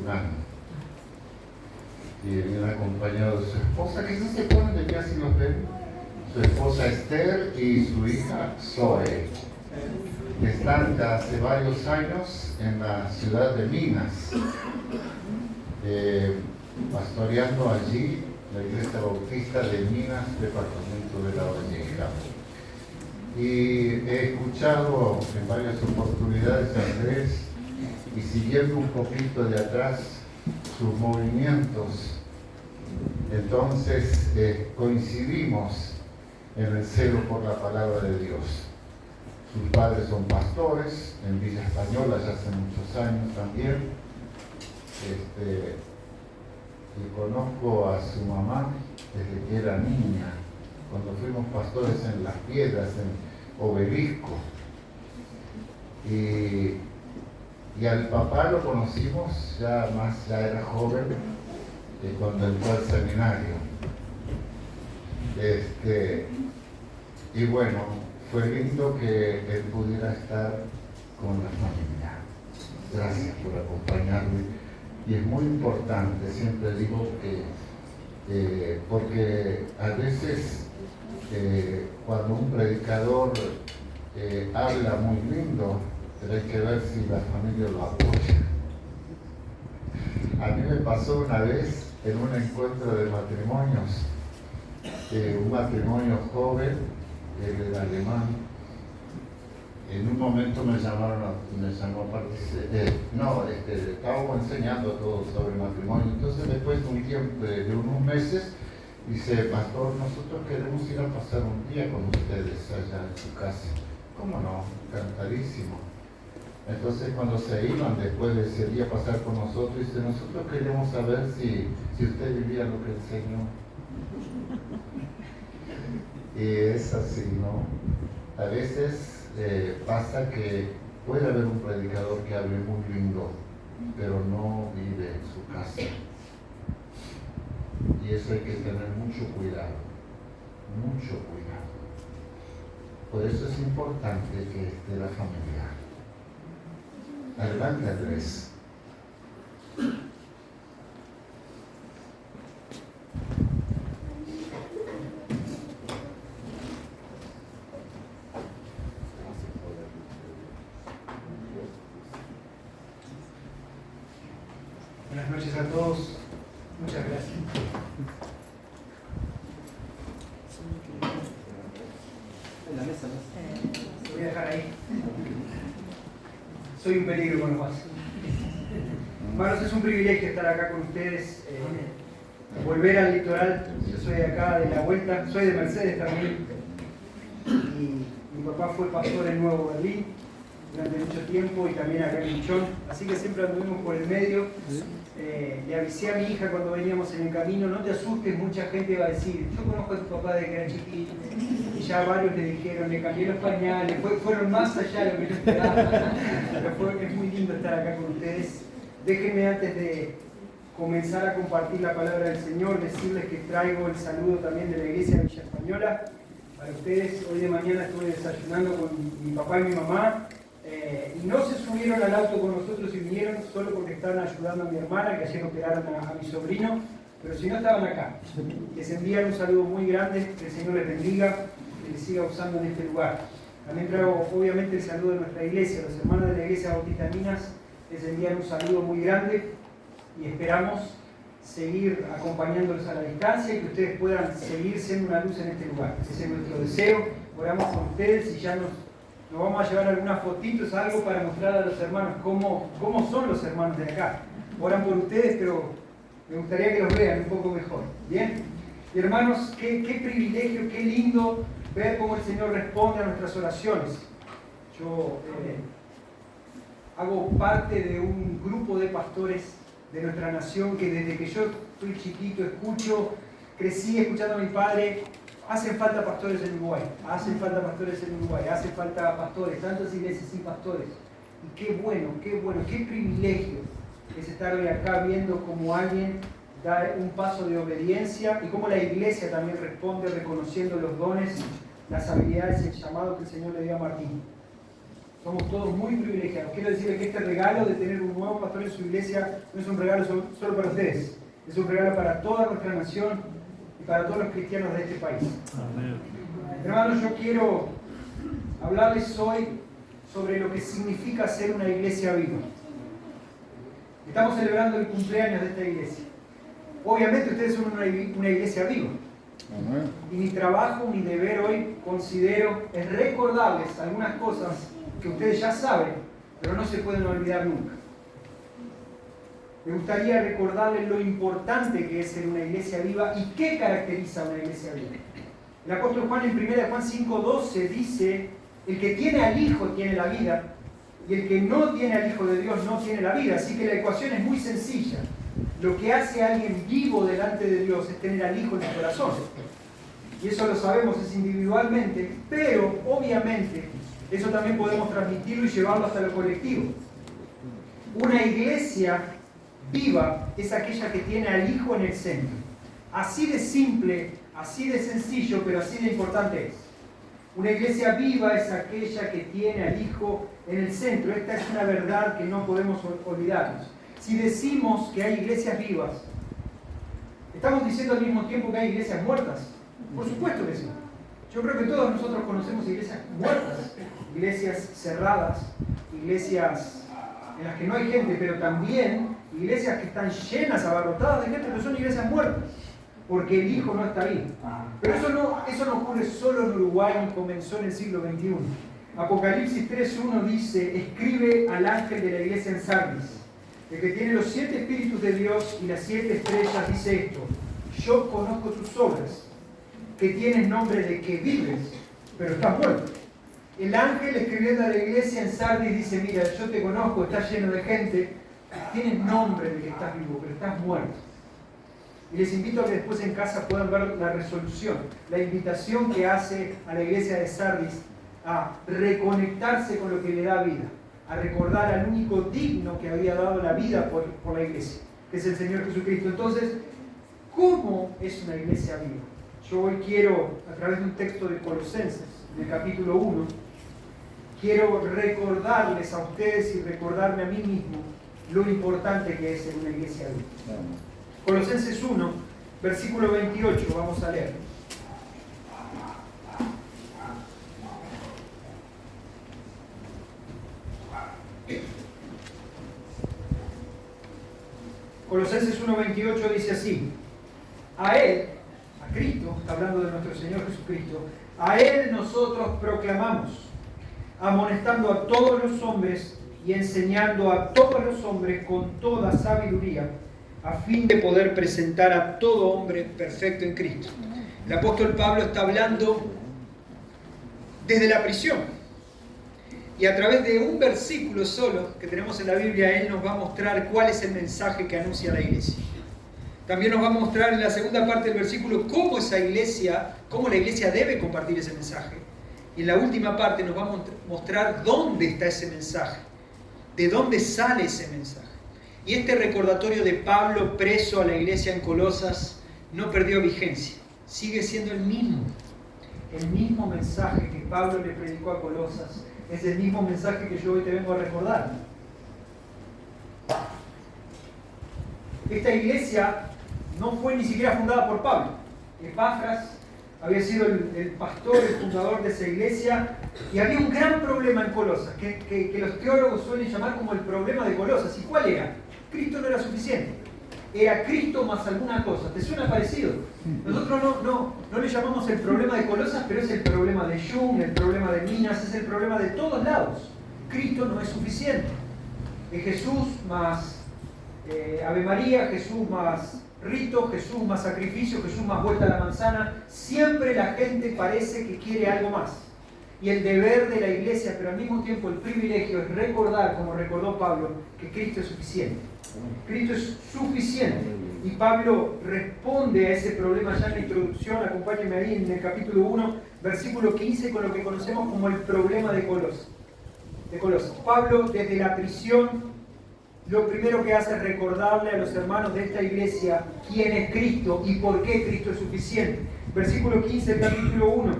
un año. Y viene acompañado de su esposa, que no se ponen de pie así los ven. Su esposa Esther y su hija Zoe. Están ya hace varios años en la ciudad de Minas, pastoreando allí la Iglesia Bautista de Minas, departamento de La Valleja. Y he escuchado en varias oportunidades a Andrés, y siguiendo un poquito de atrás sus movimientos, entonces coincidimos en el celo por la palabra de Dios. Sus padres son pastores en Villa Española ya hace muchos años también. Y conozco a su mamá desde que era niña, cuando fuimos pastores en Las Piedras, en Obelisco. Y al papá lo conocimos ya era joven, cuando entró al seminario. Y bueno, fue lindo que él pudiera estar con la familia. Gracias por acompañarme. Y es muy importante, siempre digo que, porque a veces cuando un predicador habla muy lindo, pero hay que ver si la familia lo apoya. A mí me pasó una vez en un encuentro de matrimonios, un matrimonio joven, él era alemán. En un momento me llamó a participar, estábamos enseñando todo sobre matrimonio. Entonces después de un tiempo, de unos meses, dice: pastor, nosotros queremos ir a pasar un día con ustedes allá en su casa. ¿Cómo no? Encantadísimo. Entonces cuando se iban después de ese día a pasar con nosotros, dice: nosotros queremos saber si usted vivía lo que enseñó. Y es así, ¿no? A veces pasa que puede haber un predicador que hable muy lindo, pero no vive en su casa. Y eso hay que tener mucho cuidado, mucho cuidado. Por eso es importante que esté la familia. Adelante, Andrés. Buenas noches a todos. Muchas gracias. En la mesa, ¿no? Lo voy a dejar ahí. Soy un peligro con los vasos. Hermanos, es un privilegio estar acá con ustedes. Volver al litoral. Yo soy de acá, de la vuelta. Soy de Mercedes también. Y mi papá fue pastor en Nuevo Berlín durante mucho tiempo, y también acá en Michón. Así que siempre anduvimos por el medio. Le avisé a mi hija cuando veníamos en el camino: no te asustes, mucha gente va a decir, yo conozco a tu papá desde que era chiquito. Y ya varios le dijeron, le cambié los pañales, fueron más allá de lo que yo esperaba. Pero es muy lindo estar acá con ustedes. Déjenme, antes de comenzar a compartir la palabra del Señor, decirles que traigo el saludo también de la Iglesia de Villa Española para ustedes. Hoy de mañana estuve desayunando con mi papá y mi mamá. Y no se subieron al auto con nosotros y vinieron solo porque estaban ayudando a mi hermana, que ayer operaron a mi sobrino, pero si no, estaban acá. Les envían un saludo muy grande, que el Señor les bendiga, que les siga usando en este lugar. También traigo obviamente el saludo de nuestra iglesia. Los hermanos de la Iglesia Bautista Minas les envían un saludo muy grande y esperamos seguir acompañándolos a la distancia y que ustedes puedan seguir siendo una luz en este lugar. Ese es nuestro deseo. Oramos por ustedes y ya nos vamos a llevar algunas fotitos, algo para mostrar a los hermanos cómo son los hermanos de acá. Oran por ustedes, pero me gustaría que los vean un poco mejor. ¿Bien? Y hermanos, qué privilegio, qué lindo ver cómo el Señor responde a nuestras oraciones. Yo hago parte de un grupo de pastores de nuestra nación que desde que yo fui chiquito crecí escuchando a mi padre. Hacen falta pastores en Uruguay, hacen falta pastores en Uruguay, hacen falta pastores, tantas iglesias sin pastores. Y qué bueno, qué privilegio es estar hoy acá viendo cómo alguien da un paso de obediencia y cómo la iglesia también responde reconociendo los dones, las habilidades y el llamado que el Señor le dio a Martín. Somos todos muy privilegiados. Quiero decirles que este regalo de tener un nuevo pastor en su iglesia no es un regalo solo para ustedes, es un regalo para toda nuestra nación y para todos los cristianos de este país. Amén. Hermanos, yo quiero hablarles hoy sobre lo que significa ser una iglesia viva. Estamos celebrando el cumpleaños de esta iglesia. Obviamente ustedes son una iglesia viva. Amén. Y mi trabajo, mi deber hoy, considero, es recordarles algunas cosas que ustedes ya saben, pero no se pueden olvidar nunca. Me gustaría recordarles lo importante que es ser una iglesia viva y qué caracteriza a una iglesia viva. El apóstol Juan en 1 Juan 5:12 dice: el que tiene al Hijo tiene la vida, y el que no tiene al Hijo de Dios no tiene la vida. Así que la ecuación es muy sencilla. Lo que hace a alguien vivo delante de Dios es tener al Hijo en su corazón. Y eso lo sabemos, es individualmente, pero obviamente eso también podemos transmitirlo y llevarlo hasta lo colectivo. Una iglesia viva es aquella que tiene al Hijo en el centro. Así de simple, así de sencillo, pero así de importante es. Una iglesia viva es aquella que tiene al Hijo en el centro. Esta es una verdad que no podemos olvidarnos. Si decimos que hay iglesias vivas, ¿estamos diciendo al mismo tiempo que hay iglesias muertas? Por supuesto que sí. Yo creo que todos nosotros conocemos iglesias muertas, iglesias cerradas, iglesias en las que no hay gente, pero también iglesias que están llenas, abarrotadas de gente, pero son iglesias muertas, porque el Hijo no está ahí. Pero eso no ocurre solo en Uruguay y comenzó en el siglo XXI. Apocalipsis 3:1 dice: escribe al ángel de la iglesia en Sardis, el que tiene los 7 espíritus de Dios y las 7 estrellas, dice esto: yo conozco tus obras, que tienes nombre de que vives, pero estás muerto. El ángel escribiendo a la iglesia en Sardis dice: mira, yo te conozco, estás lleno de gente, tienes nombre de que estás vivo, pero estás muerto. Y les invito a que después en casa puedan ver la resolución, la invitación que hace a la iglesia de Sardis a reconectarse con lo que le da vida, a recordar al único digno que había dado la vida por la iglesia, que es el Señor Jesucristo. Entonces, ¿cómo es una iglesia viva? Yo hoy quiero, a través de un texto de Colosenses, en el capítulo 1, quiero recordarles a ustedes y recordarme a mí mismo lo importante que es ser una iglesia viva. Colosenses 1, versículo 28, vamos a leer. Colosenses 1:28 dice así: a Él, a Cristo, está hablando de nuestro Señor Jesucristo, a Él nosotros proclamamos, amonestando a todos los hombres y enseñando a todos los hombres con toda sabiduría, a fin de poder presentar a todo hombre perfecto en Cristo. El apóstol Pablo está hablando desde la prisión. Y a través de un versículo solo que tenemos en la Biblia, Él nos va a mostrar cuál es el mensaje que anuncia la iglesia. También nos va a mostrar en la segunda parte del versículo cómo la iglesia debe compartir ese mensaje. Y en la última parte nos va a mostrar dónde está ese mensaje, de dónde sale ese mensaje. Y este recordatorio de Pablo preso a la iglesia en Colosas no perdió vigencia, sigue siendo el mismo. El mismo mensaje que Pablo le predicó a Colosas es el mismo mensaje que yo hoy te vengo a recordar. Esta iglesia no fue ni siquiera fundada por Pablo. Epafras había sido el pastor, el fundador de esa iglesia, y había un gran problema en Colosas, que los teólogos suelen llamar como el problema de Colosas. ¿Y cuál era? Cristo no era suficiente. Era Cristo más alguna cosa. ¿Te suena parecido? Nosotros no le llamamos el problema de Colosas, pero es el problema de Jung, el problema de Minas, es el problema de todos lados. Cristo no es suficiente. Es Jesús más Ave María, Jesús más rito, Jesús más sacrificio, Jesús más vuelta a la manzana. Siempre la gente parece que quiere algo más. Y el deber de la iglesia, pero al mismo tiempo el privilegio, es recordar, como recordó Pablo, que Cristo es suficiente. Cristo es suficiente. Y Pablo responde a ese problema ya en la introducción. Acompáñenme ahí en el capítulo 1, versículo 15, con lo que conocemos como el problema de Colosas. Pablo, desde la prisión, lo primero que hace es recordarle a los hermanos de esta iglesia quién es Cristo y por qué Cristo es suficiente. Versículo 15 del capítulo 1.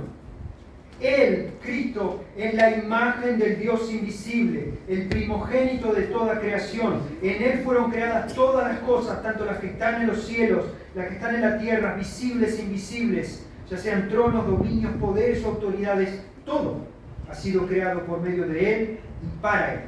Él, Cristo, es la imagen del Dios invisible, el primogénito de toda creación. En Él fueron creadas todas las cosas, tanto las que están en los cielos, las que están en la tierra, visibles e invisibles, ya sean tronos, dominios, poderes o autoridades. Todo ha sido creado por medio de Él y para Él.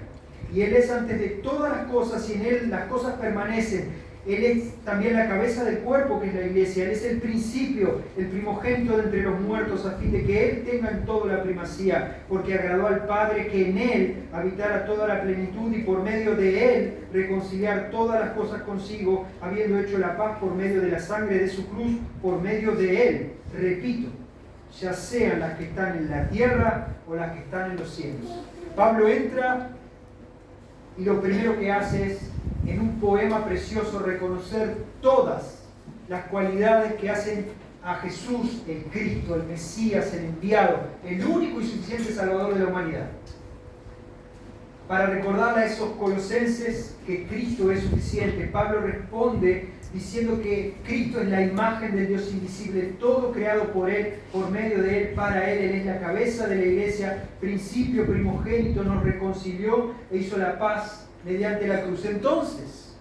Y Él es antes de todas las cosas y en Él las cosas permanecen. Él es también la cabeza del cuerpo que es la iglesia. Él es el principio, el primogénito de entre los muertos, a fin de que Él tenga en todo la primacía, porque agradó al Padre que en Él habitara toda la plenitud y por medio de Él reconciliar todas las cosas consigo, habiendo hecho la paz por medio de la sangre de su cruz, por medio de Él, repito, ya sean las que están en la tierra o las que están en los cielos. Pablo entra y lo primero que hace es, en un poema precioso, reconocer todas las cualidades que hacen a Jesús, el Cristo, el Mesías, el enviado, el único y suficiente Salvador de la humanidad. Para recordarle a esos colosenses que Cristo es suficiente, Pablo responde diciendo que Cristo es la imagen del Dios invisible, todo creado por Él, por medio de Él, para Él. Él es la cabeza de la iglesia, principio primogénito, nos reconcilió e hizo la paz mediante la cruz. Entonces,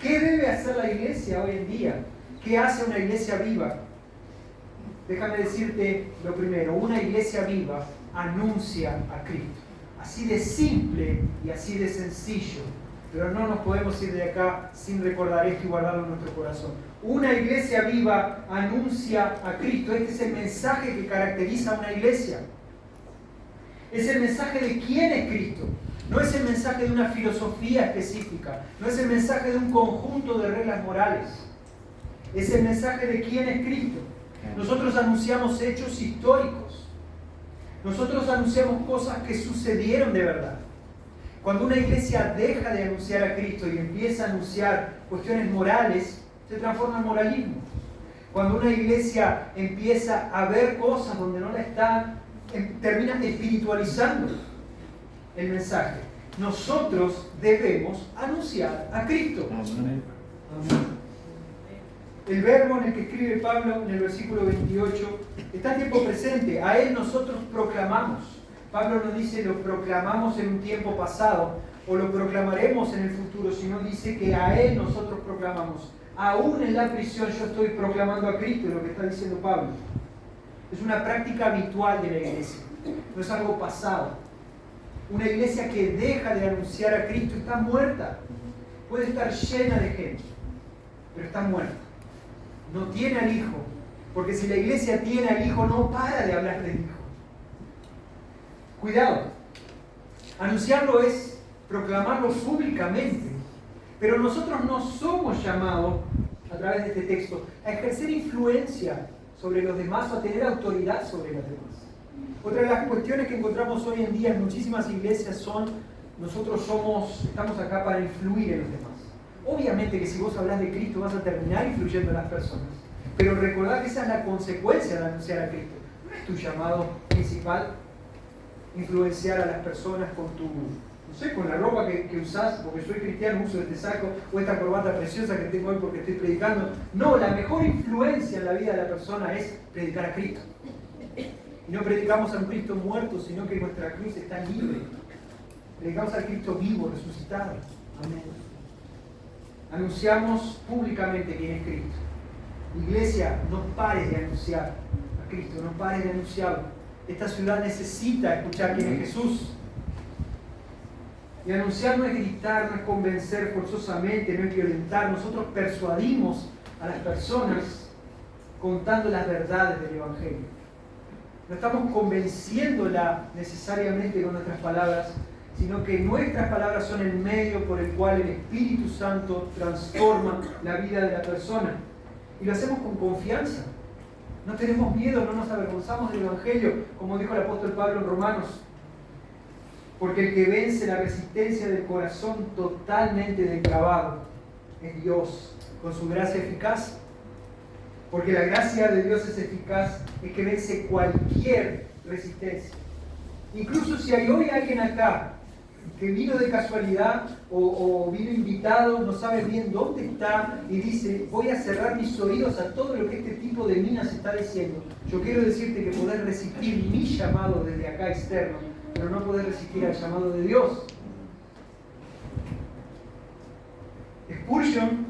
¿qué debe hacer la iglesia hoy en día? ¿Qué hace una iglesia viva? Déjame decirte lo primero, una iglesia viva anuncia a Cristo. Así de simple y así de sencillo, pero no nos podemos ir de acá sin recordar esto y guardarlo en nuestro corazón. Una iglesia viva anuncia a Cristo. Este es el mensaje que caracteriza a una iglesia. Es el mensaje de quién es Cristo. No es el mensaje de una filosofía específica, no es el mensaje de un conjunto de reglas morales. Es el mensaje de quién es Cristo. Nosotros anunciamos hechos históricos. Nosotros anunciamos cosas que sucedieron de verdad. Cuando una iglesia deja de anunciar a Cristo y empieza a anunciar cuestiones morales, se transforma en moralismo. Cuando una iglesia empieza a ver cosas donde no la está, termina espiritualizando el mensaje. Nosotros debemos anunciar a Cristo. Amén. El verbo en el que escribe Pablo en el versículo 28 está en tiempo presente. A Él nosotros proclamamos. Pablo no dice lo proclamamos en un tiempo pasado o lo proclamaremos en el futuro, sino dice que a Él nosotros proclamamos. Aún en la prisión yo estoy proclamando a Cristo, es lo que está diciendo Pablo. Es una práctica habitual de la iglesia, no es algo pasado. Una iglesia que deja de anunciar a Cristo está muerta. Puede estar llena de gente, pero está muerta. No tiene al Hijo, porque si la iglesia tiene al Hijo, no para de hablar del Hijo. Cuidado. Anunciarlo es proclamarlo públicamente, pero nosotros no somos llamados, a través de este texto, a ejercer influencia sobre los demás o a tener autoridad sobre los demás. Otra de las cuestiones que encontramos hoy en día en muchísimas iglesias son, nosotros estamos acá para influir en los demás. Obviamente que si vos hablas de Cristo vas a terminar influyendo en las personas, pero recordad que esa es la consecuencia de anunciar a Cristo. No es tu llamado principal influenciar a las personas con con la ropa que usás, porque soy cristiano, uso este saco o esta corbata preciosa que tengo hoy porque estoy predicando. No, la mejor influencia en la vida de la persona es predicar a Cristo. Y no predicamos a un Cristo muerto, sino que nuestra cruz está libre. Predicamos al Cristo vivo, resucitado. Amén. Anunciamos públicamente quién es Cristo. Iglesia, no pares de anunciar a Cristo, no pares de anunciarlo. Esta ciudad necesita escuchar quién es Jesús. Y anunciar no es gritar, no es convencer forzosamente, no es violentar. Nosotros persuadimos a las personas contando las verdades del Evangelio. No estamos convenciéndola necesariamente con nuestras palabras, sino que nuestras palabras son el medio por el cual el Espíritu Santo transforma la vida de la persona. Y lo hacemos con confianza. No tenemos miedo, no nos avergonzamos del Evangelio, como dijo el apóstol Pablo en Romanos. Porque el que vence la resistencia del corazón totalmente depravado es Dios, con su gracia eficaz. Porque la gracia de Dios es eficaz, es que vence cualquier resistencia. Incluso si hay hoy alguien acá que vino de casualidad o vino invitado, no sabe bien dónde está y dice, voy a cerrar mis oídos a todo lo que este tipo de minas está diciendo. Yo quiero decirte que podés resistir mi llamado desde acá externo, pero no podés resistir al llamado de Dios. Spurgeon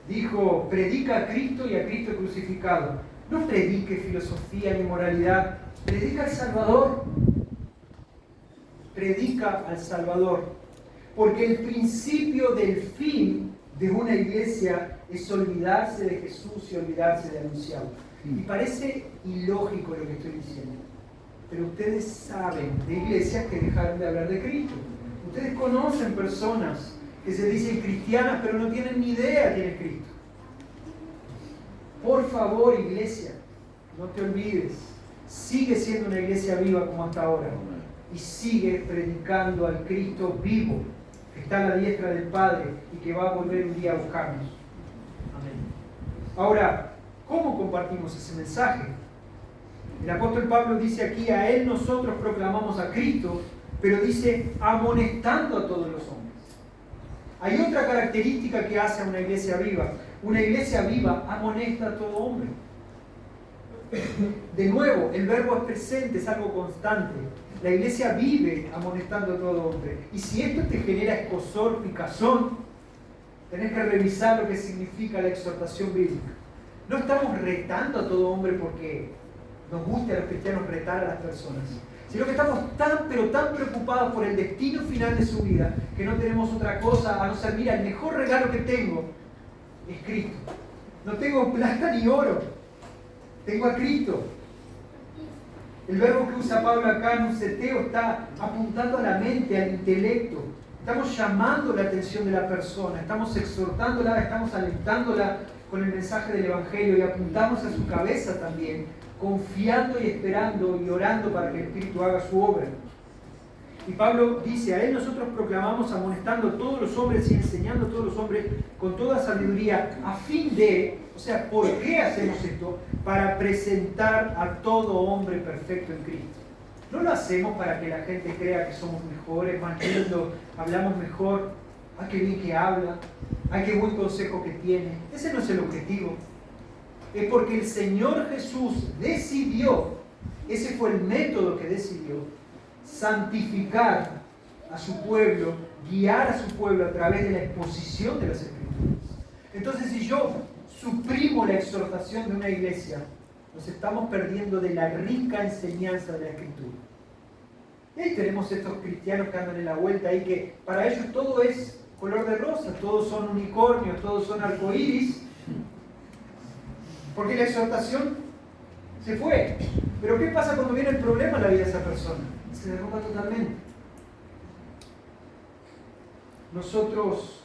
dijo, predica a Cristo y a Cristo crucificado. No predique filosofía ni moralidad, predica al Salvador. Predica al Salvador. Porque el principio del fin de una iglesia es olvidarse de Jesús y olvidarse de anunciarlo. Y parece ilógico lo que estoy diciendo. Pero ustedes saben de iglesias que dejaron de hablar de Cristo. Ustedes conocen personas que se dicen cristianas pero no tienen ni idea quién es Cristo. Por favor, iglesia, no te olvides. Sigue siendo una iglesia viva como hasta ahora. Y sigue predicando al Cristo vivo, que está a la diestra del Padre y que va a volver un día a buscarnos. Amén. Ahora, ¿cómo compartimos ese mensaje? El apóstol Pablo dice aquí, a Él nosotros proclamamos a Cristo, pero dice, amonestando a todos los hombres. Hay otra característica que hace a una iglesia viva. Una iglesia viva amonesta a todo hombre. De nuevo, el verbo es presente, es algo constante. La iglesia vive amonestando a todo hombre. Y si esto te genera escozor, picazón, tenés que revisar lo que significa la exhortación bíblica. No estamos retando a todo hombre porque nos guste a los cristianos retar a las personas, sino que estamos tan, pero tan preocupados por el destino final de su vida que no tenemos otra cosa a no ser, mira, el mejor regalo que tengo es Cristo. No tengo plata ni oro, tengo a Cristo. El verbo que usa Pablo acá en un seteo está apuntando a la mente, al intelecto. Estamos llamando la atención de la persona, estamos exhortándola, estamos alentándola con el mensaje del Evangelio y apuntamos a su cabeza también, confiando y esperando y orando para que el Espíritu haga su obra. Y Pablo dice, a Él nosotros proclamamos amonestando a todos los hombres y enseñando a todos los hombres con toda sabiduría, a fin de, o sea, ¿por qué hacemos esto? Para presentar a todo hombre perfecto en Cristo. No lo hacemos para que la gente crea que somos mejores, más lindos, hablamos mejor, ¡ay, qué bien que habla! ¡Ay, qué buen consejo que tiene! Ese no es el objetivo. Es porque el Señor Jesús decidió, ese fue el método que decidió, santificar a su pueblo, guiar a su pueblo a través de la exposición de las Escrituras. Entonces, si yo suprimo la exhortación de una iglesia, nos estamos perdiendo de la rica enseñanza de la Escritura. Y ahí tenemos estos cristianos que andan en la vuelta ahí, que para ellos todo es color de rosa, todos son unicornios, todos son arcoíris, porque la exhortación se fue. Pero ¿qué pasa cuando viene el problema en la vida de esa persona? Se derrumba totalmente. Nosotros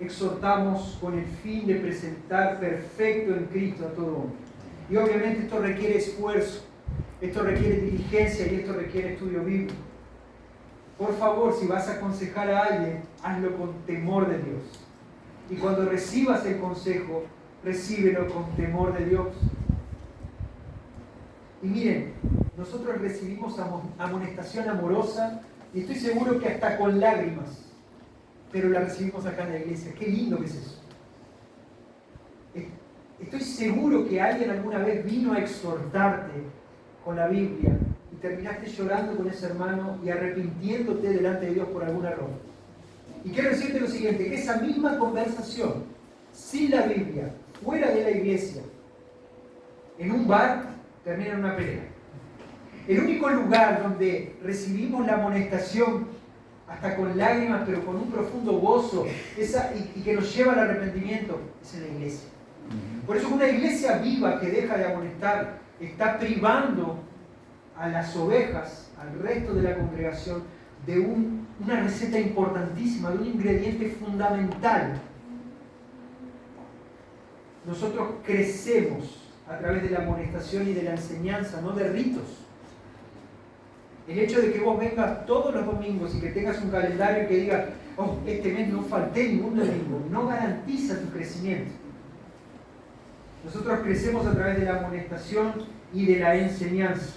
exhortamos con el fin de presentar perfecto en Cristo a todo hombre. Y obviamente esto requiere esfuerzo, esto requiere diligencia y esto requiere estudio bíblico. Por favor, si vas a aconsejar a alguien, hazlo con temor de Dios. Y cuando recibas el consejo, recíbelo con temor de Dios. Y miren, nosotros recibimos amonestación amorosa y estoy seguro que hasta con lágrimas, pero la recibimos acá en la iglesia. Qué lindo que es eso. Estoy seguro que alguien alguna vez vino a exhortarte con la Biblia y terminaste llorando con ese hermano y arrepintiéndote delante de Dios por algún error. Y quiero decirte lo siguiente, que esa misma conversación, sin la Biblia, fuera de la iglesia, en un bar, termina en una pelea. El único lugar donde recibimos la amonestación, hasta con lágrimas, pero con un profundo gozo, y que nos lleva al arrepentimiento, es en la iglesia. Por eso una iglesia viva que deja de amonestar está privando a las ovejas, al resto de la congregación, de una receta importantísima, de un ingrediente fundamental. Nosotros crecemos a través de la amonestación y de la enseñanza, no de ritos. El hecho de que vos vengas todos los domingos y que tengas un calendario que diga, oh, este mes no falté ningún domingo, no garantiza tu crecimiento. Nosotros crecemos a través de la amonestación y de la enseñanza.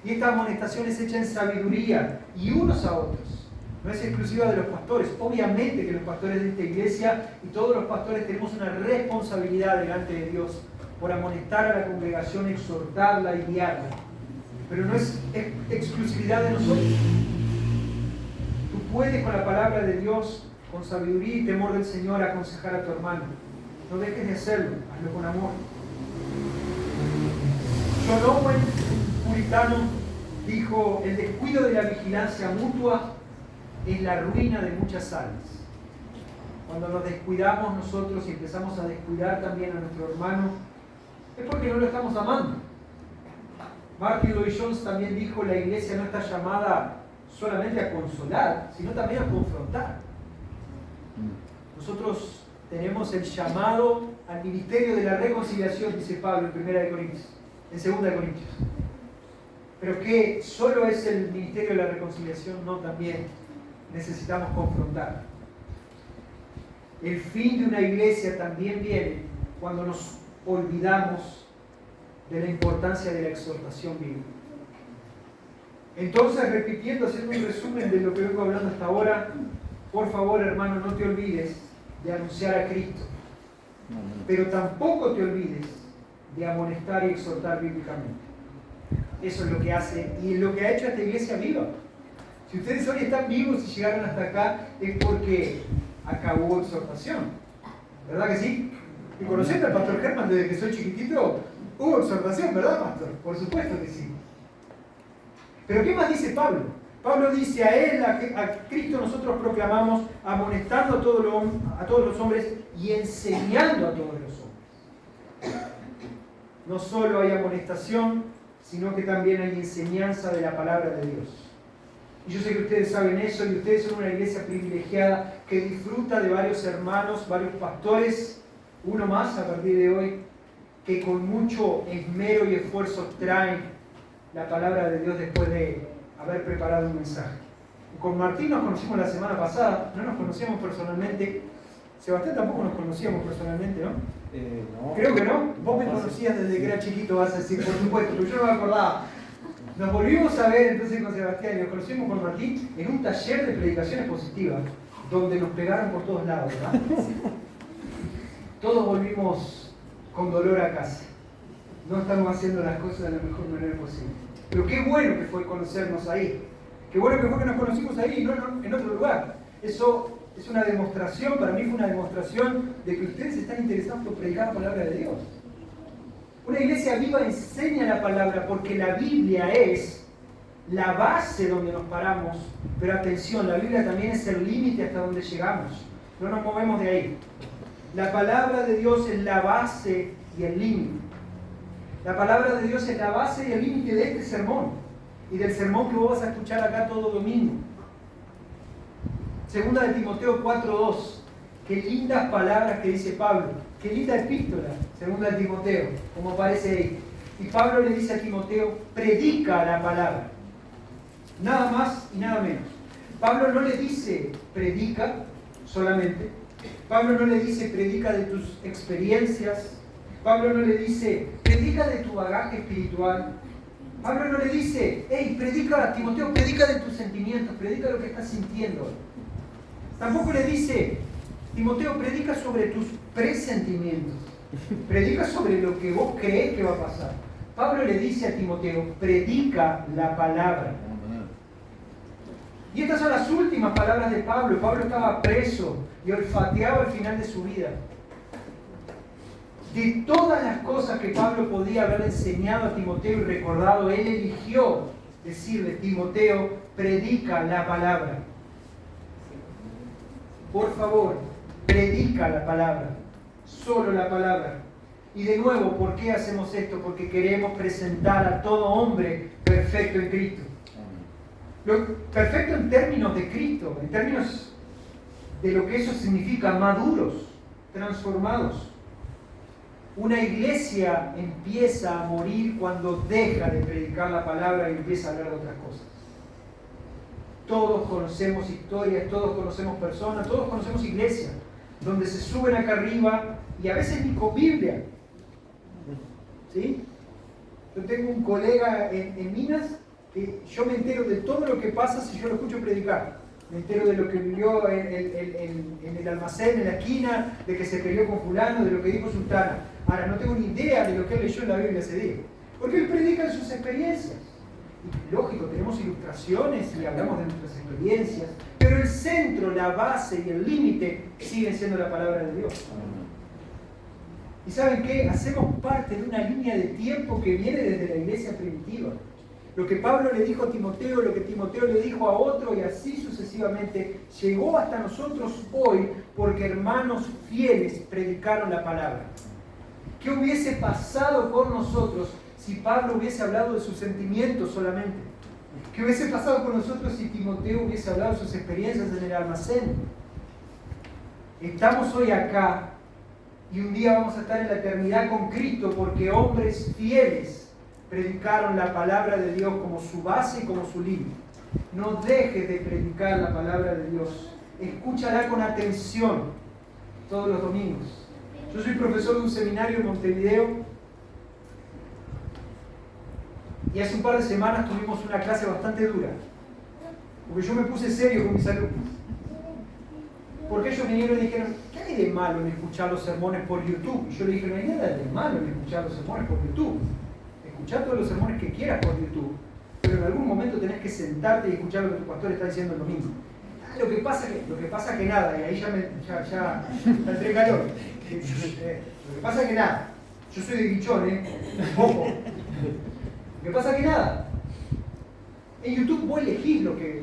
Y esta amonestación es hecha en sabiduría y unos a otros. no es exclusiva de los pastores. Obviamente que los pastores de esta iglesia y todos los pastores tenemos una responsabilidad delante de Dios por amonestar a la congregación, exhortarla y guiarla. Pero no es exclusividad de nosotros. Tú puedes con la palabra de Dios, con sabiduría y temor del Señor, aconsejar a tu hermano. No dejes de hacerlo, hazlo con amor. John Owen, puritano, dijo: el descuido de la vigilancia mutua es la ruina de muchas almas. Cuando nos descuidamos nosotros y empezamos a descuidar también a nuestro hermano, es porque no lo estamos amando. Martin Lloyd-Jones también dijo: la iglesia no está llamada solamente a consolar, sino también a confrontar. Nosotros tenemos el llamado al ministerio de la reconciliación, dice Pablo en 1 Corintios, en 2 Corintios. Pero que solo es el ministerio de la reconciliación, no, también necesitamos confrontar. El fin de una iglesia también viene cuando nos olvidamos de la importancia de la exhortación bíblica. Entonces, repitiendo, haciendo un resumen de lo que vengo hablando hasta ahora, por favor, hermano, no te olvides de anunciar a Cristo, pero tampoco te olvides de amonestar y exhortar bíblicamente. Eso es lo que hace y lo que ha hecho esta iglesia viva. Si ustedes hoy están vivos y llegaron hasta acá, es porque acabó exhortación. ¿Verdad que sí? Y conociendo al pastor Germán desde que soy chiquitito, hubo exhortación, ¿verdad, pastor? Por supuesto que sí. Pero ¿qué más dice Pablo? Pablo dice: a él, a Cristo nosotros proclamamos, amonestando a todos los hombres y enseñando a todos los hombres. No solo hay amonestación, sino que también hay enseñanza de la palabra de Dios. Y yo sé que ustedes saben eso, y ustedes son una iglesia privilegiada que disfruta de varios hermanos, varios pastores, uno más a partir de hoy, que con mucho esmero y esfuerzo traen la palabra de Dios después de haber preparado un mensaje. Con Martín nos conocimos la semana pasada, no nos conocíamos personalmente. Sebastián tampoco nos conocíamos personalmente, ¿no? No. Creo que no. Vos me conocías desde que era chiquito, vas a decir, por supuesto, pero yo no me acordaba. Nos volvimos a ver entonces con Sebastián y nos conocimos con Martín en un taller de predicaciones positivas, donde nos pegaron por todos lados, ¿verdad? Todos volvimos con dolor a casa. No estamos haciendo las cosas de la mejor manera posible. Pero qué bueno que fue conocernos ahí. Qué bueno que fue que nos conocimos ahí y no en otro lugar. Eso es una demostración, para mí fue una demostración de que ustedes están interesados por predicar la palabra de Dios. Una iglesia viva enseña la palabra porque la Biblia es la base donde nos paramos. Pero atención, la Biblia también es el límite hasta donde llegamos. No nos movemos de ahí. La palabra de Dios es la base y el límite. La palabra de Dios es la base y el límite de este sermón y del sermón que vos vas a escuchar acá todo domingo. Segunda de Timoteo 4:2. Qué lindas palabras que dice Pablo. Qué linda epístola, segunda de Timoteo, como aparece ahí. Y Pablo le dice a Timoteo: predica la palabra. Nada más y nada menos. Pablo no le dice predica solamente. Pablo no le dice predica de tus experiencias. Pablo no le dice predica de tu bagaje espiritual. Pablo no le dice, hey, predica, Timoteo, predica de tus sentimientos, predica lo que estás sintiendo. Tampoco le dice, Timoteo, predica sobre tus presentimientos, predica sobre lo que vos creés que va a pasar. Pablo le dice a Timoteo, predica la palabra. Y estas son las últimas palabras de Pablo. Pablo estaba preso y olfateaba al final de su vida. De todas las cosas que Pablo podía haber enseñado a Timoteo y recordado, él eligió decirle: Timoteo, predica la palabra. Por favor, predica la palabra, solo la palabra. Y de nuevo, ¿por qué hacemos esto? Porque queremos presentar a todo hombre perfecto en Cristo. Perfecto en términos de Cristo, en términos de lo que eso significa: maduros, transformados. Una iglesia empieza a morir cuando deja de predicar la palabra y empieza a hablar de otras cosas. Todos conocemos historias, todos conocemos personas, todos conocemos iglesias donde se suben acá arriba y a veces ni con Biblia. ¿Sí? Yo tengo un colega en Minas que yo me entero de todo lo que pasa si yo lo escucho predicar. Me entero de lo que vivió en el almacén, en la esquina, de que se peleó con fulano, de lo que dijo sultana. Ahora, no tengo ni idea de lo que él leyó en la Biblia ese día. Porque él predica en sus experiencias. Y, lógico, tenemos ilustraciones y hablamos de nuestras experiencias, pero el centro, la base y el límite siguen siendo la palabra de Dios. ¿Y saben qué? Hacemos parte de una línea de tiempo que viene desde la iglesia primitiva. Lo que Pablo le dijo a Timoteo, lo que Timoteo le dijo a otro y así sucesivamente, llegó hasta nosotros hoy porque hermanos fieles predicaron la palabra. ¿Qué hubiese pasado con nosotros si Pablo hubiese hablado de sus sentimientos solamente? ¿Qué hubiese pasado con nosotros si Timoteo hubiese hablado de sus experiencias en el almacén? Estamos hoy acá y un día vamos a estar en la eternidad con Cristo porque hombres fieles predicaron la palabra de Dios como su base y como su límite. No dejes de predicar la palabra de Dios. Escúchala con atención todos los domingos. Yo soy profesor de un seminario en Montevideo y hace un par de semanas tuvimos una clase bastante dura porque yo me puse serio con mis alumnos. Porque ellos vinieron y dijeron, ¿qué hay de malo en escuchar los sermones por YouTube? Y yo le dije, no hay nada de malo en escuchar los sermones por YouTube. Escuchar todos los sermones que quieras por YouTube, pero en algún momento tenés que sentarte y escuchar lo que tu pastor está diciendo el domingo. Lo que pasa que nada, y ahí ya entré en calor. Lo que pasa que nada. Yo soy de Guichón, ojo. Lo que pasa que nada. En YouTube vos elegís lo que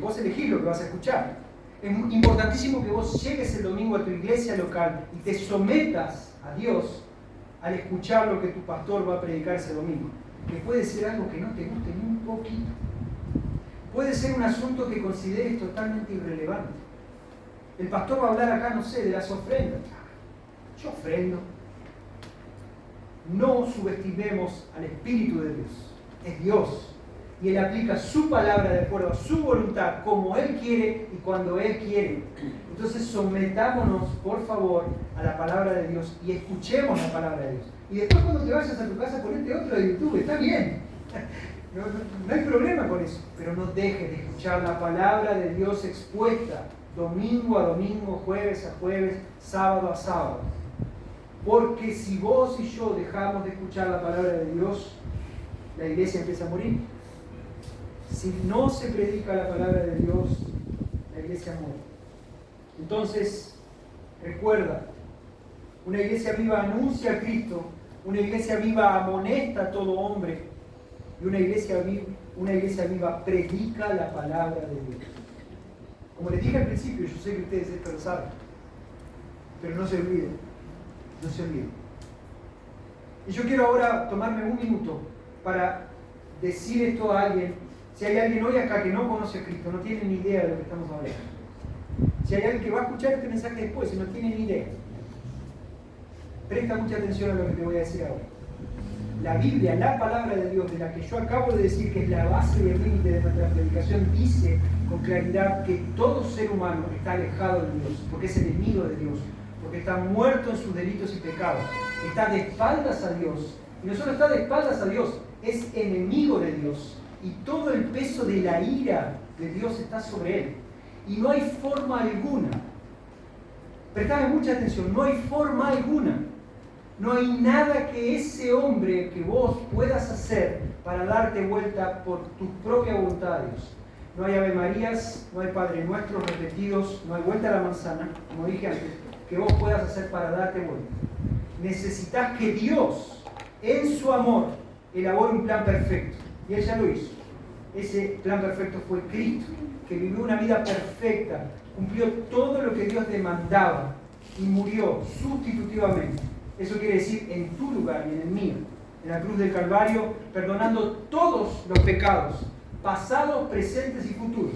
vas a escuchar. Es importantísimo que vos llegues el domingo a tu iglesia local y te sometas a Dios al escuchar lo que tu pastor va a predicar ese domingo. Que puede ser algo que no te guste ni un poquito. Puede ser un asunto que consideres totalmente irrelevante. El pastor va a hablar acá, no sé, de las ofrendas. Yo ofrendo. No subestimemos al Espíritu de Dios. Es Dios. Y Él aplica su palabra de acuerdo a su voluntad, como Él quiere y cuando Él quiere. Entonces sometámonos, por favor, a la palabra de Dios y escuchemos la palabra de Dios. Y después cuando te vayas a tu casa ponete otro de YouTube, está bien. No hay problema con eso. Pero no dejes de escuchar la palabra de Dios expuesta domingo a domingo, jueves a jueves, sábado a sábado. Porque si vos y yo dejamos de escuchar la palabra de Dios, la iglesia empieza a morir. Si no se predica la palabra de Dios, la iglesia muere. Entonces, recuerda, una iglesia viva anuncia a Cristo, una iglesia viva amonesta a todo hombre, y una iglesia viva predica la palabra de Dios. Como les dije al principio, yo sé que ustedes esto lo saben, pero no se olviden, no se olviden. Y yo quiero ahora tomarme un minuto para decir esto a alguien. Si hay alguien hoy acá que no conoce a Cristo, no tiene ni idea de lo que estamos hablando. Si hay alguien que va a escuchar este mensaje después y no tiene ni idea, presta mucha atención a lo que te voy a decir ahora. La Biblia, la palabra de Dios, de la que yo acabo de decir que es la base y el límite de nuestra predicación, dice con claridad que todo ser humano está alejado de Dios, porque es enemigo de Dios, porque está muerto en sus delitos y pecados, está de espaldas a Dios, y no solo está de espaldas a Dios, es enemigo de Dios. Y todo el peso de la ira de Dios está sobre él. Y no hay forma alguna, prestame mucha atención, no hay forma alguna, no hay nada que ese hombre que vos puedas hacer para darte vuelta por tu propia voluntad a Dios. No hay Ave Marías, no hay Padre Nuestro repetidos, no hay vuelta a la manzana, como dije antes, que vos puedas hacer para darte vuelta. Necesitas que Dios, en su amor, elabore un plan perfecto. Y Él ya lo hizo. Ese plan perfecto fue Cristo, que vivió una vida perfecta, cumplió todo lo que Dios demandaba y murió sustitutivamente. Eso quiere decir en tu lugar y en el mío, en la cruz del Calvario, perdonando todos los pecados, pasados, presentes y futuros.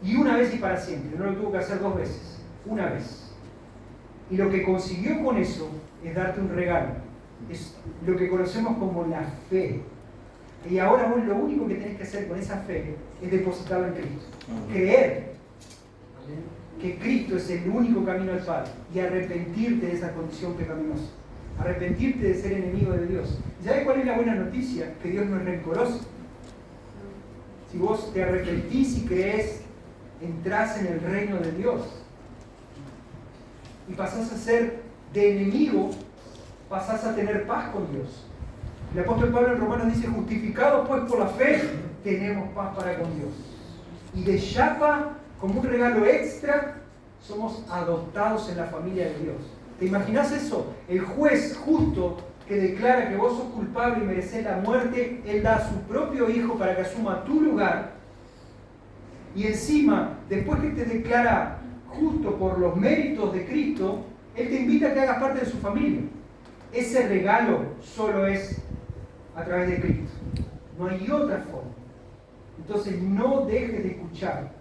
Y una vez y para siempre, no lo tuvo que hacer dos veces, una vez. Y lo que consiguió con eso es darte un regalo. Es lo que conocemos como la fe. Y ahora vos lo único que tenés que hacer con esa fe es depositarla en Cristo. Creer que Cristo es el único camino al Padre y arrepentirte de esa condición pecaminosa. Arrepentirte de ser enemigo de Dios. ¿Y sabés cuál es la buena noticia? Que Dios no es rencoroso. Si vos te arrepentís y creés entras en el reino de Dios. Y pasás a ser de enemigo, pasás a tener paz con Dios. El apóstol Pablo en Romanos dice, justificados pues por la fe, tenemos paz para con Dios. Y de chapa, como un regalo extra, somos adoptados en la familia de Dios. ¿Te imaginas eso? El juez justo que declara que vos sos culpable y merecés la muerte, Él da a su propio Hijo para que asuma tu lugar. Y encima, después que te declara justo por los méritos de Cristo, Él te invita a que hagas parte de su familia. Ese regalo solo es a través de Cristo. No hay otra forma. Entonces no dejes de escuchar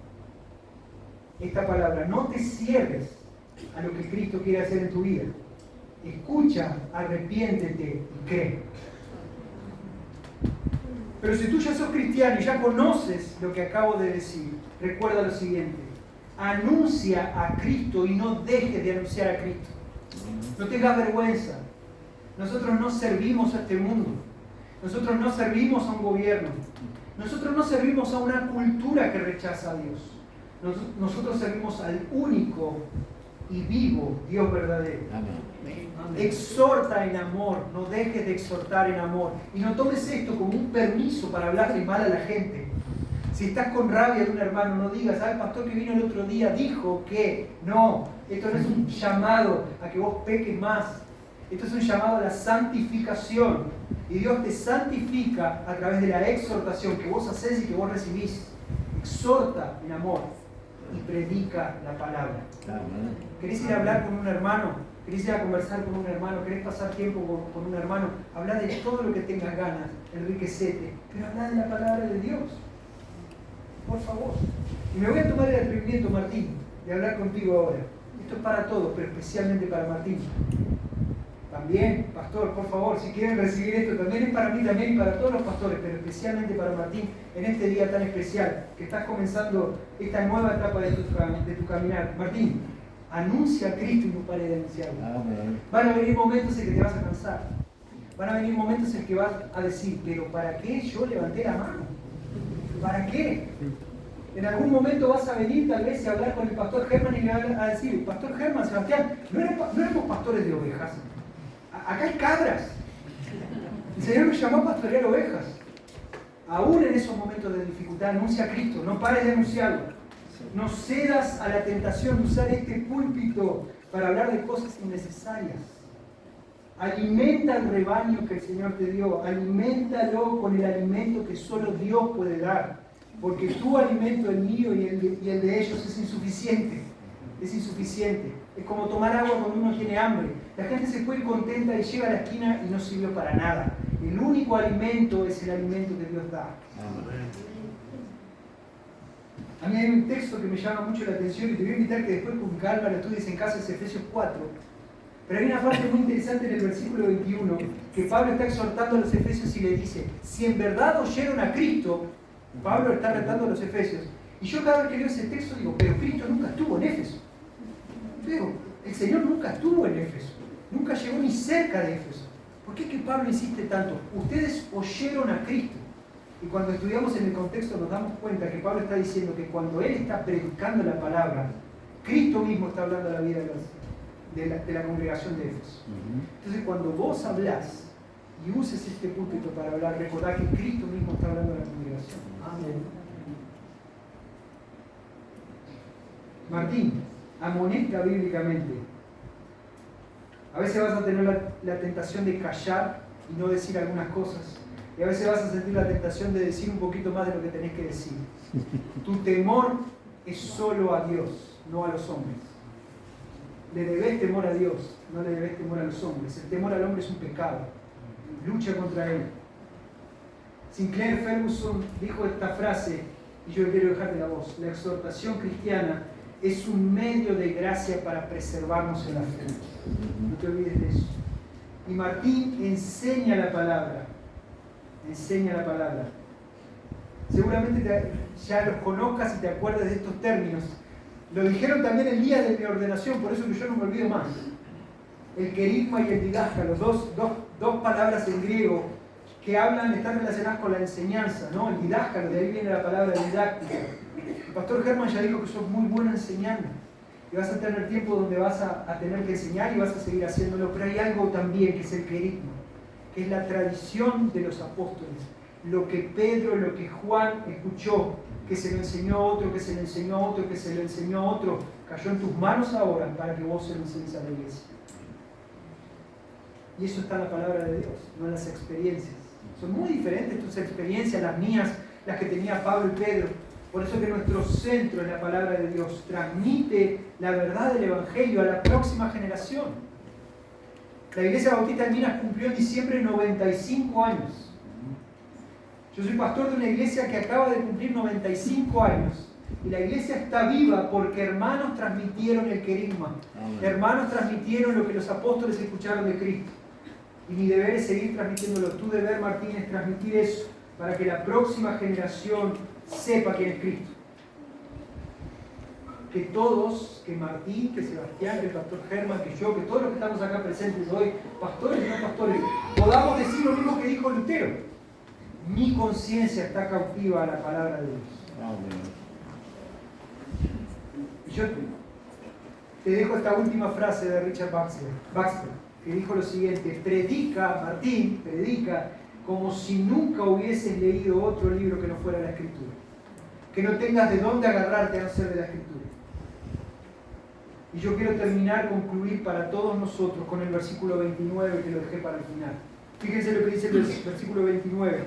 esta palabra. No te cierres a lo que Cristo quiere hacer en tu vida. Escucha, arrepiéntete y cree. Pero si tú ya sos cristiano y ya conoces lo que acabo de decir, recuerda lo siguiente. Anuncia a Cristo y no dejes de anunciar a Cristo. No tengas vergüenza. Nosotros no servimos a este mundo. Nosotros no servimos a un gobierno. Nosotros no servimos a una cultura que rechaza a Dios. Nosotros servimos al único y vivo Dios verdadero. Amén. Exhorta en amor, no dejes de exhortar en amor. Y no tomes esto como un permiso para hablarle mal a la gente. Si estás con rabia de un hermano, no digas, el pastor que vino el otro día dijo que... No, esto no es un llamado a que vos peques más. Esto es un llamado a la santificación. Y Dios te santifica a través de la exhortación que vos hacés y que vos recibís. Exhorta en amor y predica la palabra. ¿Querés ir a hablar con un hermano? ¿Querés ir a conversar con un hermano? ¿Querés pasar tiempo con un hermano? Habla de todo lo que tengas ganas, enriquecete, pero habla de la palabra de Dios. Por favor. Y me voy a tomar el atrevimiento, Martín, de hablar contigo ahora. Esto es para todos, pero especialmente para Martín. También, pastor, por favor, si quieren recibir esto, también es para mí, también y para todos los pastores, pero especialmente para Martín, en este día tan especial, que estás comenzando esta nueva etapa de tu caminar. Martín, anuncia a Cristo y no pare de anunciarlo. Van a venir momentos en que te vas a cansar. Van a venir momentos en que vas a decir, pero ¿para qué yo levanté la mano? ¿Para qué? En algún momento vas a venir tal vez y hablar con el pastor Germán y le vas a decir, pastor Germán, Sebastián, no éramos pastores de ovejas. Acá hay cabras. El Señor me llamó a pastorear ovejas. Aún en esos momentos de dificultad, anuncia a Cristo. No pares de anunciarlo. No cedas a la tentación de usar este púlpito para hablar de cosas innecesarias. Alimenta el rebaño que el Señor te dio. Aliméntalo con el alimento que solo Dios puede dar. Porque tu alimento, el mío y el de ellos es insuficiente. Es insuficiente. Es como tomar agua cuando uno tiene hambre. La gente se fue contenta y llega a la esquina y no sirvió para nada. El único alimento es el alimento que Dios da. A mí hay un texto que me llama mucho la atención y te voy a invitar que después con calma lo estudies en casa, es Efesios 4. Pero hay una parte muy interesante en el versículo 21 que Pablo está exhortando a los efesios y le dice, si en verdad oyeron a Cristo, Pablo está retando a los efesios. Y yo cada vez que leo ese texto digo, pero Cristo nunca estuvo en Éfeso. Pero el Señor nunca estuvo en Éfeso. Nunca llegó ni cerca de Éfeso. ¿Por qué es que Pablo insiste tanto? Ustedes oyeron a Cristo. Y cuando estudiamos en el contexto nos damos cuenta que Pablo está diciendo que cuando él está predicando la palabra, Cristo mismo está hablando a la vida de la congregación de Éfeso. Entonces cuando vos hablás y uses este púlpito para hablar, recordá que Cristo mismo está hablando a la congregación. Amén. Martín, amonesta bíblicamente. A veces vas a tener la tentación de callar y no decir algunas cosas. Y a veces vas a sentir la tentación de decir un poquito más de lo que tenés que decir. Tu temor es solo a Dios, no a los hombres. Le debes temor a Dios, no le debes temor a los hombres. El temor al hombre es un pecado. Lucha contra él. Sinclair Ferguson dijo esta frase, y yo quiero dejarte la voz. La exhortación cristiana es un medio de gracia para preservarnos en la fe. No te olvides de eso. Y Martín enseña la palabra. Enseña la palabra. Seguramente ya los conozcas y te acuerdes de estos términos. Lo dijeron también el día de mi ordenación, por eso que yo no me olvido más. El querigma y el digasca, dos palabras en griego que están relacionadas con la enseñanza, ¿no? El didácalo, de ahí viene la palabra didáctica. El pastor Germán ya dijo que sos muy bueno enseñando. Y vas a tener tiempo donde vas a tener que enseñar y vas a seguir haciéndolo. Pero hay algo también que es el querigma, que es la tradición de los apóstoles. Lo que Pedro, lo que Juan escuchó, que se lo enseñó a otro, que se lo enseñó a otro, que se lo enseñó a otro, cayó en tus manos ahora para que vos se lo enseñes a la iglesia. Y eso está en la palabra de Dios, no en las experiencias. Son muy diferentes tus experiencias, las mías, las que tenía Pablo y Pedro. Por eso que nuestro centro es la palabra de Dios. Transmite la verdad del Evangelio a la próxima generación. La Iglesia Bautista de Minas cumplió en diciembre 95 años. Yo soy pastor de una iglesia que acaba de cumplir 95 años. Y la iglesia está viva porque hermanos transmitieron el querigma. Hermanos transmitieron lo que los apóstoles escucharon de Cristo. Y mi deber es seguir transmitiéndolo. Tu deber, Martín, es transmitir eso para que la próxima generación sepa quién es Cristo. Que todos, que Martín, que Sebastián, que el pastor Germán, que yo, que todos los que estamos acá presentes hoy, pastores y no pastores, podamos decir lo mismo que dijo Lutero. Mi conciencia está cautiva a la palabra de Dios. Y yo te dejo esta última frase de Richard Baxter, que dijo lo siguiente: predica, Martín, predica como si nunca hubieses leído otro libro que no fuera la Escritura. Que no tengas de dónde agarrarte a no ser de la Escritura. Y yo quiero concluir para todos nosotros con el versículo 29, que lo dejé para el final. Fíjense lo que dice el versículo 29.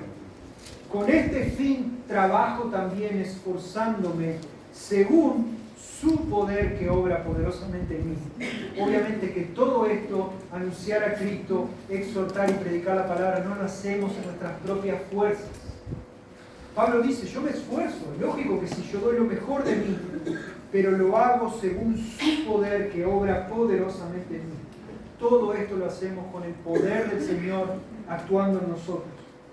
Con este fin trabajo también esforzándome según su poder que obra poderosamente en mí. Obviamente que todo esto, anunciar a Cristo, exhortar y predicar la palabra, no lo hacemos en nuestras propias fuerzas. Pablo dice, yo me esfuerzo, lógico que si yo doy lo mejor de mí, pero lo hago según su poder que obra poderosamente en mí. Todo esto lo hacemos con el poder del Señor actuando en nosotros.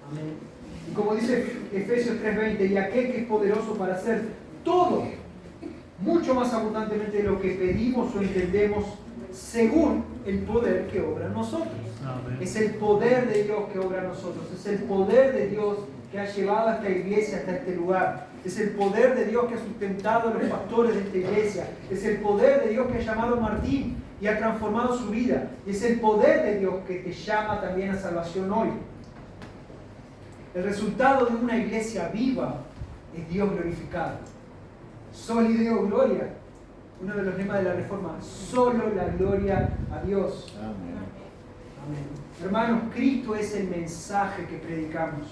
Amén. Y como dice Efesios 3:20, y aquel que es poderoso para hacer todo, mucho más abundantemente de lo que pedimos o entendemos, según el poder que obra en nosotros. Amén. Es el poder de Dios que obra en nosotros, es el poder de Dios que ha llevado a esta iglesia hasta este lugar, es el poder de Dios que ha sustentado a los pastores de esta iglesia, es el poder de Dios que ha llamado a Martín y ha transformado su vida, y es el poder de Dios que te llama también a salvación hoy. El resultado de una iglesia viva es Dios glorificado. Soli Deo Gloria, uno de los lemas de la Reforma, solo la gloria a Dios. Amén. Amén. Hermanos, Cristo es el mensaje que predicamos,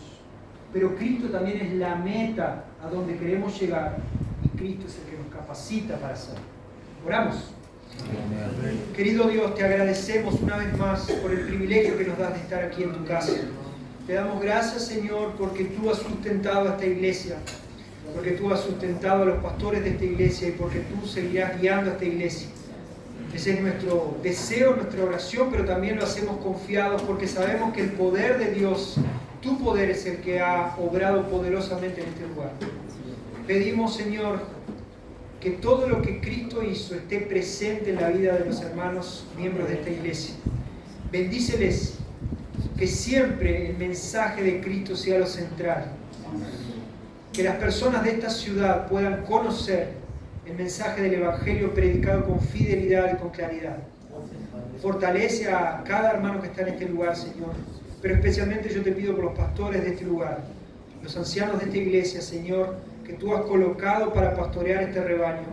pero Cristo también es la meta a donde queremos llegar, y Cristo es el que nos capacita para hacerlo. Oramos. Amén. Querido Dios, te agradecemos una vez más por el privilegio que nos das de estar aquí en tu casa. Te damos gracias, Señor, porque tú has sustentado a esta iglesia, porque tú has sustentado a los pastores de esta iglesia y porque tú seguirás guiando a esta iglesia. Ese es nuestro deseo, nuestra oración, pero también lo hacemos confiados porque sabemos que el poder de Dios, tu poder, es el que ha obrado poderosamente en este lugar. Pedimos, Señor, que todo lo que Cristo hizo esté presente en la vida de los hermanos miembros de esta iglesia. Bendíceles, que siempre el mensaje de Cristo sea lo central. Que las personas de esta ciudad puedan conocer el mensaje del Evangelio predicado con fidelidad y con claridad. Fortalece a cada hermano que está en este lugar, Señor. Pero especialmente yo te pido por los pastores de este lugar, los ancianos de esta iglesia, Señor, que tú has colocado para pastorear este rebaño.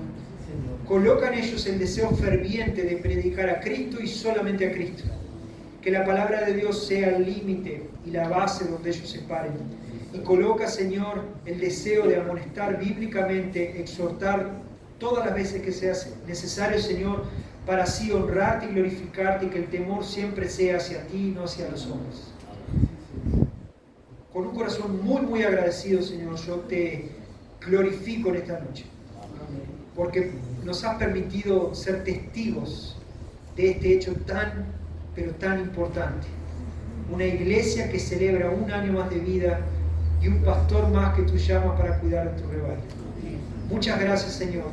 Coloca en ellos el deseo ferviente de predicar a Cristo y solamente a Cristo. Que la palabra de Dios sea el límite y la base donde ellos se paren. Y coloca, Señor, el deseo de amonestar bíblicamente, exhortar todas las veces que sea necesario, Señor, para así honrarte y glorificarte y que el temor siempre sea hacia ti y no hacia los hombres. Con un corazón muy, muy agradecido, Señor, yo te glorifico en esta noche. Porque nos has permitido ser testigos de este hecho tan, pero tan importante. Una iglesia que celebra un año más de vida y un pastor más que tú llamas para cuidar de tu rebaño. Muchas gracias, Señor.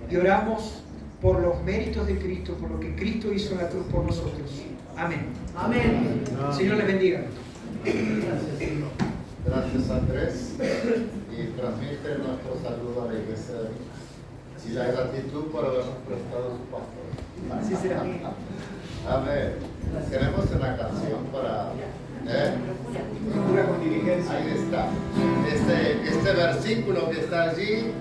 Y oramos por los méritos de Cristo, por lo que Cristo hizo en la cruz por nosotros. Amén. Amén. Señor les bendiga. Gracias, Andrés. Y transmite nuestro saludo a la iglesia de Viña. Y la gratitud por habernos prestado su pastor. Así será. Amén. Tenemos una canción para... Procura con diligencia. Ahí está. Este versículo que está allí,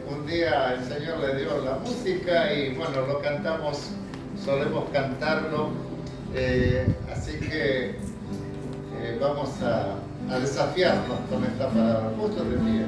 un día el Señor le dio la música y bueno, lo cantamos, solemos cantarlo. Así que vamos a desafiarnos con esta palabra. Justo de pie.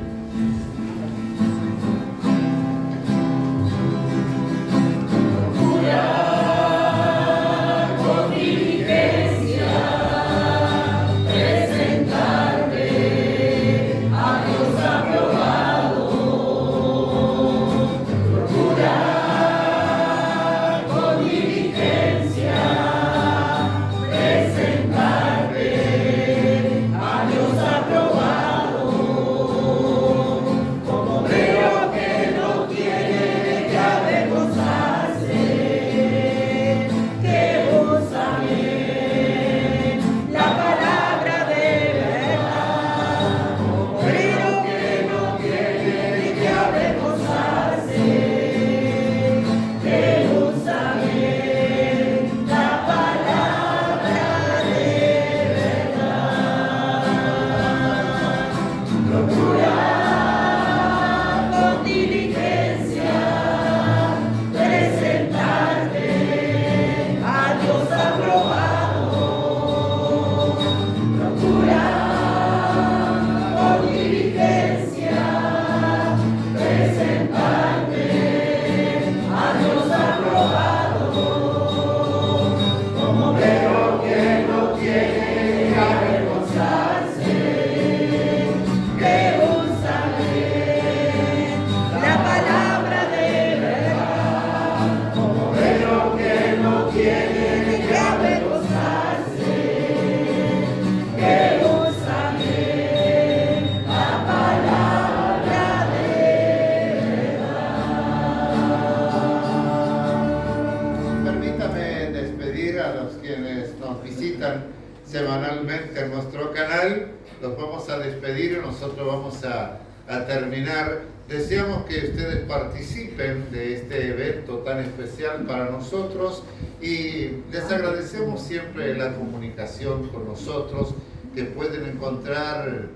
Semanalmente en nuestro canal, los vamos a despedir y nosotros vamos a terminar. Deseamos que ustedes participen de este evento tan especial para nosotros y les agradecemos siempre la comunicación con nosotros que pueden encontrar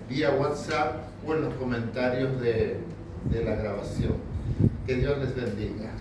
vía WhatsApp o en los comentarios de la grabación. Que Dios les bendiga.